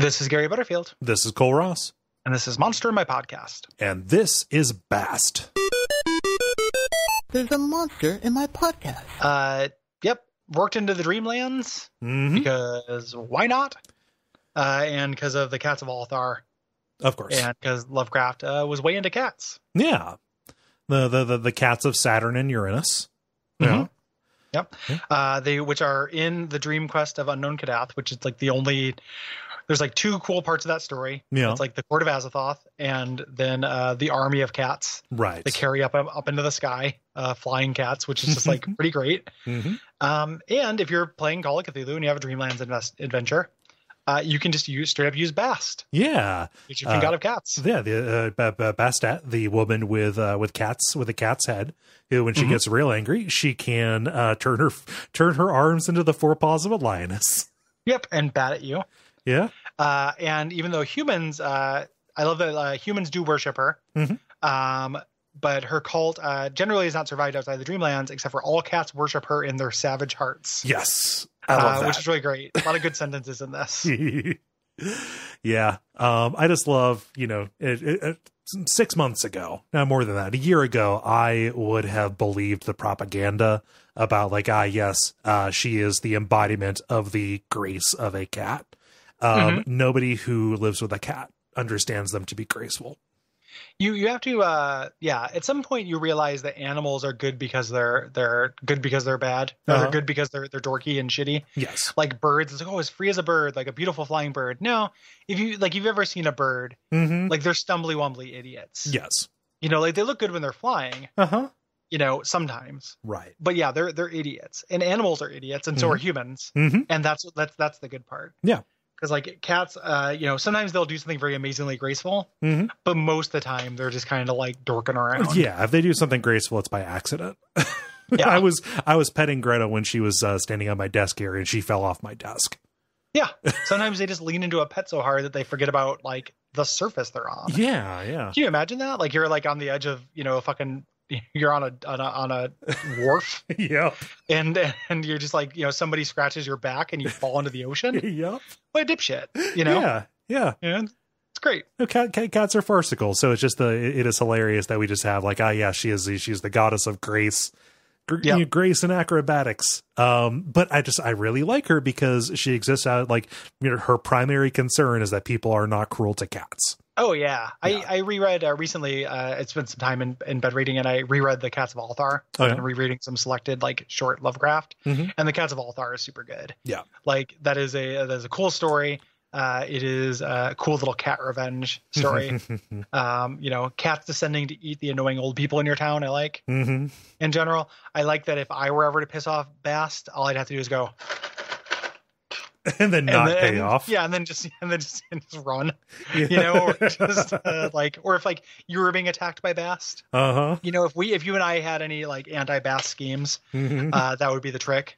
This is Gary Butterfield. This is Cole Ross. And this is Monster in My Podcast. And this is Bast. There's a monster in my podcast. Yep. Worked into the Dreamlands because why not? And because of the Cats of Althar. Of course. And because Lovecraft was way into cats. Yeah. The cats of Saturn and Uranus. Yeah. Yep. Yeah. Which are in the Dream Quest of Unknown Kadath, which is like the only... There's like two cool parts of that story. Yeah. It's like the Court of Azathoth and then the army of cats. Right. They carry up into the sky, flying cats, which is just like pretty great. And if you're playing Call of Cthulhu and you have a Dreamlands adventure, you can just straight up use Bast. Yeah. Which you can god of cats. Yeah. The Bastet, the woman with cats, with a cat's head, who when she gets real angry, she can turn her arms into the forepaws of a lioness. Yep. And bat at you. Yeah. And even though humans, I love that humans do worship her. But her cult generally has not survived outside the Dreamlands, except for all cats worship her in their savage hearts. Yes. I love that. Which is really great. A lot of good sentences in this. Yeah. I just love, 6 months ago, now more than that, a year ago, I would have believed the propaganda about yes, she is the embodiment of the grace of a cat. Nobody who lives with a cat understands them to be graceful. You have to at some point you realize that animals are good because they're good because they're bad. They're good because they're dorky and shitty. Yes. Like birds, it's like, as free as a bird, like a beautiful flying bird. No, if you've ever seen a bird, like they're stumbly wombly idiots. Yes. They look good when they're flying. Sometimes. Right. But yeah, they're idiots. And animals are idiots, and so are humans. And that's the good part. Yeah. Because like cats, sometimes they'll do something very amazingly graceful, but most of the time they're just kind of like dorking around. Yeah, if they do something graceful, it's by accident. Yeah. I was petting Greta when she was standing on my desk here, and she fell off my desk. Yeah, sometimes they just lean into a pet so hard that they forget about like the surface they're on. Yeah, yeah. Can you imagine that? Like you're like on the edge of you're on a wharf. Yeah. And you're just like, somebody scratches your back and you fall into the ocean. Yep. What a dipshit, Yeah. Yeah. And it's great. Cats are farcical. So it's just it is hilarious that we just have she's the goddess of grace, grace and acrobatics. But I really like her because she exists out her primary concern is that people are not cruel to cats. Oh yeah. I reread recently. It's been some time in bed reading, and I reread the Cats of Althar. And rereading some selected short Lovecraft, and the Cats of Althar is super good. Yeah, that is a cool story. It is a cool little cat revenge story. Cats descending to eat the annoying old people in your town. I like. In general, I like that if I were ever to piss off Bast, all I'd have to do is go. And then pay off. Yeah, and then just run. Or just or if you were being attacked by Bast. If you and I had any anti-Bast schemes, that would be the trick.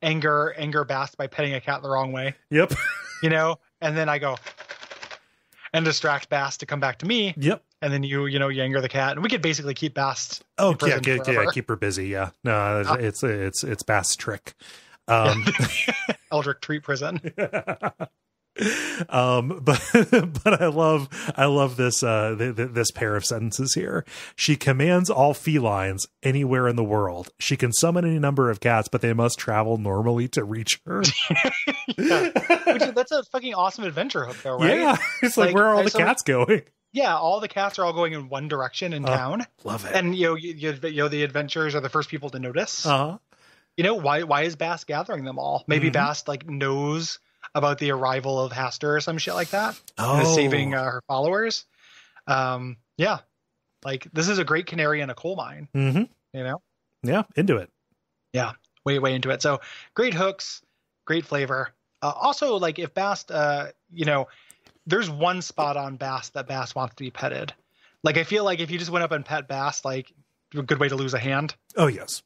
Anger Bast by petting a cat the wrong way. Yep. And then I go and distract Bast to come back to me. Yep. And then you anger the cat, and we could basically keep Bast. Oh yeah, keep her busy. Yeah, no, it's Bast's trick. Eldritch Treat Prison. But I love this this pair of sentences here. She commands all felines anywhere in the world. She can summon any number of cats, but they must travel normally to reach her. That's a fucking awesome adventure hook, though, right? Yeah, it's where are all the cats going? Yeah, all the cats are all going in one direction in town. Love it. And the adventurers are the first people to notice. Why is Bast gathering them all? Maybe Bast knows about the arrival of Hastur or some shit like that. And is saving her followers. Yeah. This is a great canary in a coal mine. Yeah, into it. Yeah, way into it. So great hooks, great flavor. Also, if Bast, there's one spot on Bast that Bast wants to be petted. I feel like if you just went up and pet Bast, a good way to lose a hand. Oh, yes.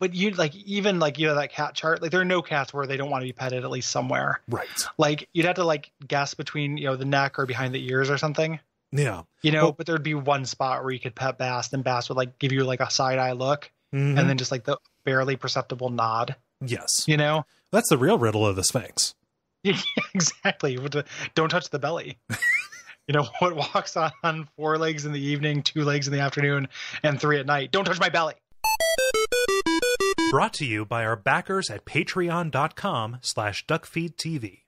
But you even that cat chart, there are no cats where they don't want to be petted at least somewhere. Right. You'd have to guess between, the neck or behind the ears or something. Yeah. But there'd be one spot where you could pet Bast, and Bast would give you a side eye look and then just the barely perceptible nod. Yes. You know? That's the real riddle of the Sphinx. Yeah, exactly. Don't touch the belly. What walks on 4 legs in the evening, 2 legs in the afternoon, and 3 at night. Don't touch my belly. Brought to you by our backers at patreon.com/DuckFeed.tv.